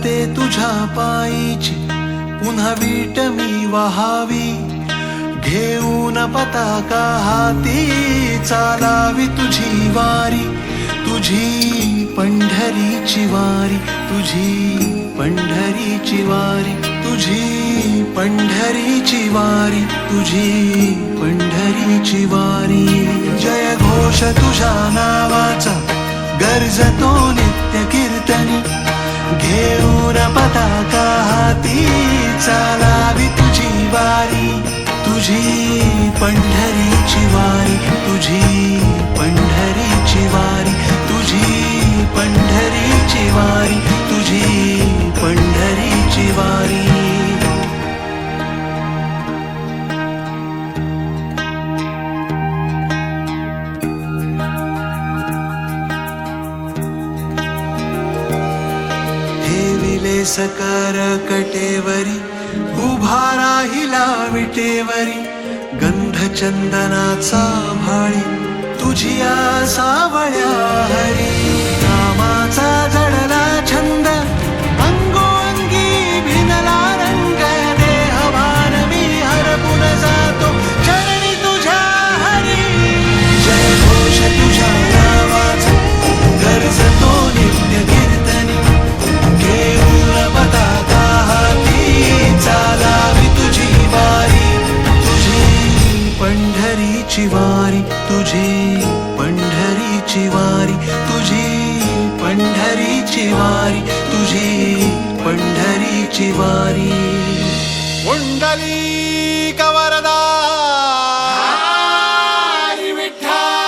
चालते तुझ्या पायीची पुन्हा वीट मी वहावी, घेऊन पताका हाती चालावी तुझी वारी, तुझी पंढरीची वारी, तुझी पंढरीची वारी, तुझी पंढरीची वारी, तुझी पंढरीची वारी. जय घोष तुझ्या नावाचा गर्जतो नित्य कीर्तनी, घेऊन पताका हाती चालावी तुझी वारी, तुझी पंढरीची वारी, तुझी पंढरीची वारी, तुझी पंढरीची वारी, तुझी पंढरीची वारी. ठेविले सकर कटेवरी, उभा राहिला विटेवरी, गंध चंदनाचा भाळी तुझी सावळ्या हरी. नामाचा जडला छंद अंगोअंगी भिनला रंग, देहभान मी हरपून जातो चरणी तुझ्या हरी. जय घोष तुझ्या नावाचा गर्जतो नित्य कीर्तनी, घेऊन पताका हाती चालावी तुझी वारी, तुझी पंढरीची वारी, तुझी पंढरीची वारी, तुझी पंढरीची वारी, तुझी पंढरीची वारी. पुंडलिक वरदा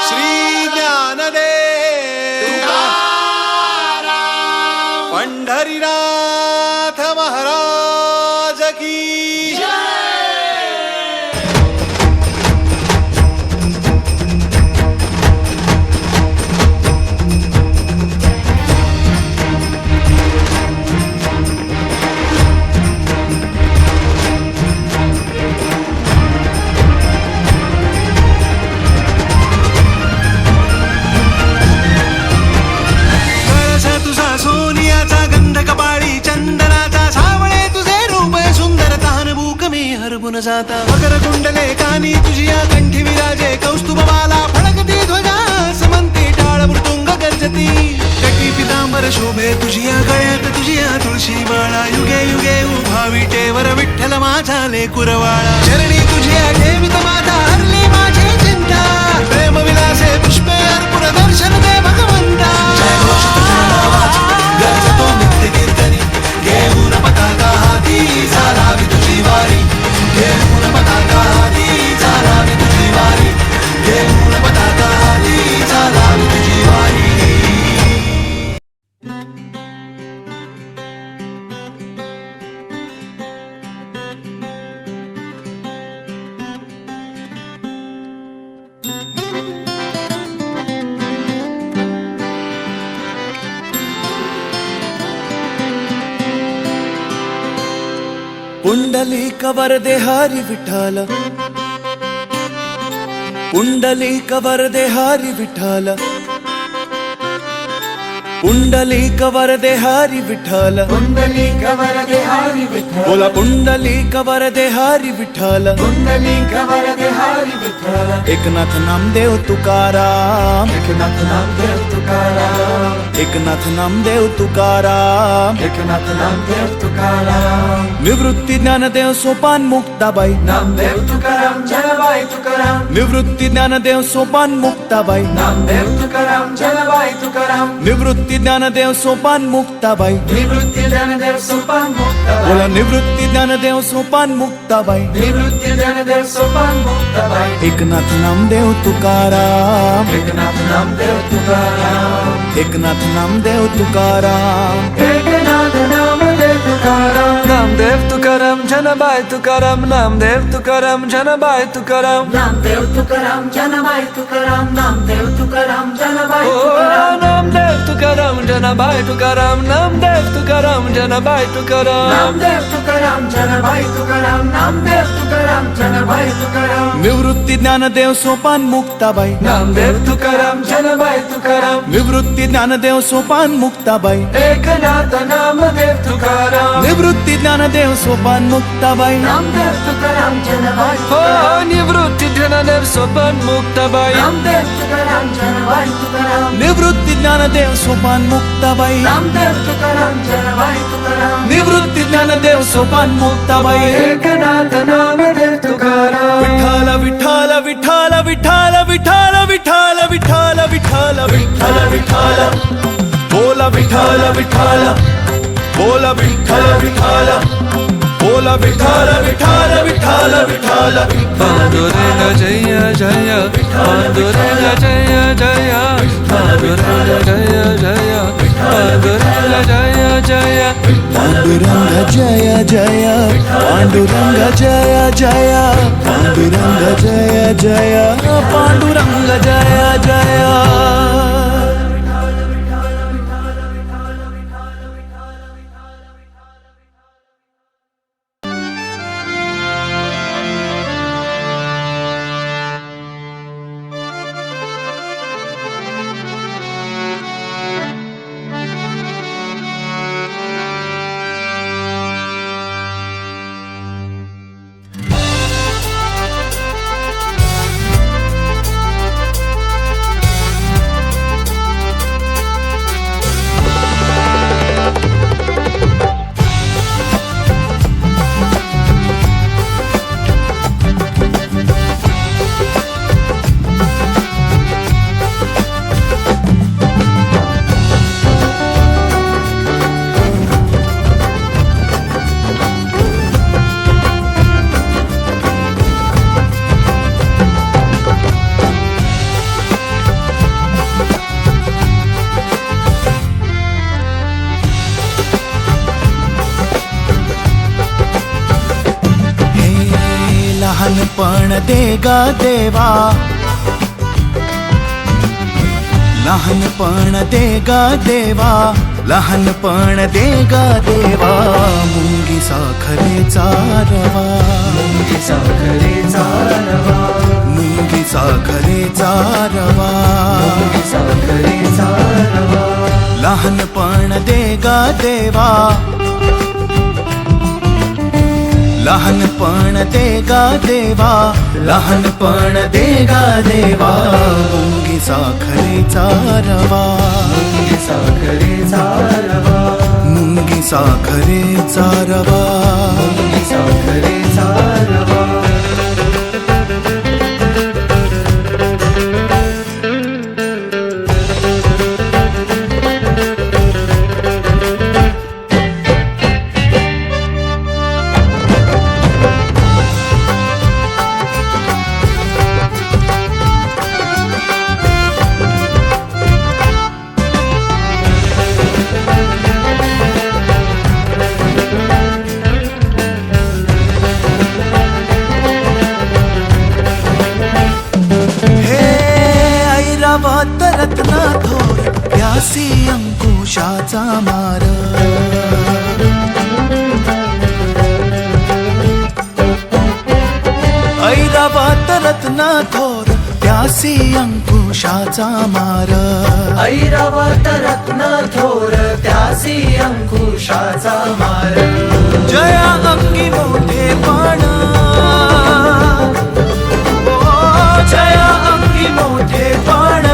श्री ज्ञानदेव पंढरीनाथ महाराज की. हरपून जाता मकर कुंडले कानी तुझिया कंठी विराजे, कौस्तुभवाला फडकती ध्वजा समंती टाळ मृदुंग गर्जती, कटी पितांबर शोभे तुझिया गळ्यात तुझिया तुळशी माळा, युगे युगे उभा विटेवर विठ्ठल माझा लेकुरवाळा. चरणी तुझिया ठेवित माझा हरली माझी चिंता, प्रेम विलासे पुष्पे अर्पुन दर्शन दे भगवंता. जय घोष तुझ्या नावाचा गर्जतो नित्य कीर्तनी, घेऊन पताका हाती चालावी तुझी वारी, घेऊन पताका हाती चालावी तुझी वारी, घेऊन पताका हाती चालावी तुझी वारी. पुंडलिक वरदे हरी विठ्ठल, पुंडलिक वरदे हरी विठ्ठल, पुंडलिक वरदे हरी विठ्ठल, पुंडलिक वरदे हरी विठ्ठल. बोला पुंडलिक वरदे हरी विठ्ठल, पुंडलिक वरदे हरी विठ्ठल. एकनाथ नामदेव तुकाराम, एकनाथ नामदेव तुकाराम, एकनाथ नामदेव तुकाराम, एकनाथ नामदेव तुकाराम. निवृत्ती ज्ञानदेव सोपान मुक्ताबाई, नामदेव तुकाराम जलबाई तुकाराम, निवृत्ती ज्ञानदेव सोपान मुक्ताबाई, नामदेव तुकाराम जलबाई तुकाराम, निवृत्ती ज्ञानदेव सोपान मुक्ताबाई, निवृत्ती ज्ञानदेव सोपान मुक्ताबाई. बोला निवृत्ती ज्ञानदेव सोपान मुक्ताबाई, निवृत्ती ज्ञानदेव सोपान मुक्ताबाई. एकनाथ नामदेव तुकाराम, एकनाथ नामदेव तुकाराम, एकनाथ नामदेव तुकाराम, एकनाथ नामदेव तुकाराम. नामदेव नामदेव तुकाराम जनाबाई तुकाराम नामदेव तुकाराम जनाबाई तुकाराम नामदेव तुकाराम जनाबाई तुकाराम नामदेव तुकाराम जनाबाई ओ तुकाराम नामदेव तुकाराम जनाबाई तुकाराम नामदेव तुकाराम जनाबाई तुकाराम नामदेव तुकाराम जनाबाई तुकाराम नामदेव तुकाराम जनाबाई तुकाराम निवृत्ती ज्ञानदेव सोपान मुक्ताबाई नामदेव तुकाराम जनाबाई तुकाराम निवृत्ती ज्ञानदेव सोपान मुक्ताबाई एकनाथ नामदेव तुकाराम निवृत्ती ज्ञानदेव सोपान मुक्ताबाई नामदेव तुकाराम जनाबाई हो निवृत्ती ज्ञानदेव सोपान मुक्ताबाई नामदेव तुकाराम जनाबाई तुकाराम निवृत्ती ज्ञानदेव सोपान मुक्ताबाई नामदेव तुकाराम जनाबाई तुकाराम निवृत्ती ज्ञानदेव सोपान मुक्ताबाई एकनाथ नामदेव तुकाराम विठ्ठल विठ्ठल विठ्ठल विठ्ठल विठ्ठल विठ्ठल विठ्ठल विठ्ठल विठ्ठल विठ्ठल बोला विठ्ठल विठ्ठल बोला विठ्ठल विठ्ठल बोला विठ्ठल विठ्ठल विठ्ठल विठ्ठल पांडुरंग जय जय पांडुरंग जय जय पांडुरंग जय जय पांडुरंग जय जय पांडुरंग जय जय पांडुरंग जय जय पांडुरंग जय जय पांडुरंग जय जय लहानपण दे गा देवा लहानपण दे गा देवा लहानपण दे गा देवा मुंगी साखरेचा रवा मुंगी साखरेचा रवा मुंगी साखरेचा रवा मुंगी साखरेचा रवा लहानपण दे गा देवा लहानपण दे गा देवा लहानपण दे गा देवा मुंगी साखरेचा रवा मुंगी साखरेचा रवा मुंगी साखरेचा रवा मुंगी साखरेचा रवा ऐरावत रत्ना थोर प्यासी अंकुशाचा मार ऐरावत रत्ना थोर प्यासी अंकुशाचा मार ऐरावत रत्न थोर त्यासी अंकुशाचा मार जया अंगी मोठे पण जया अंगी मोठे पण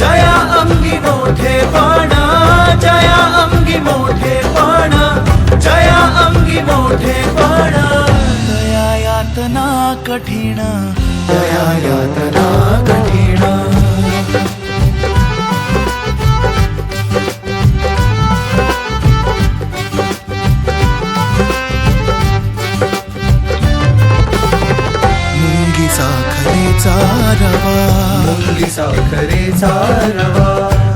जया अंगी मोठे पण जया अंगी मोठे पण जया अंगी मोठे पण दया यातना कठीण दया यातना कठीण साखरेचा रवा मुंगी साखरेचा रवा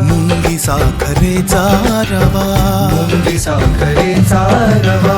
मुंगी साखरेचा रवा मुंगी साखरेचा रवा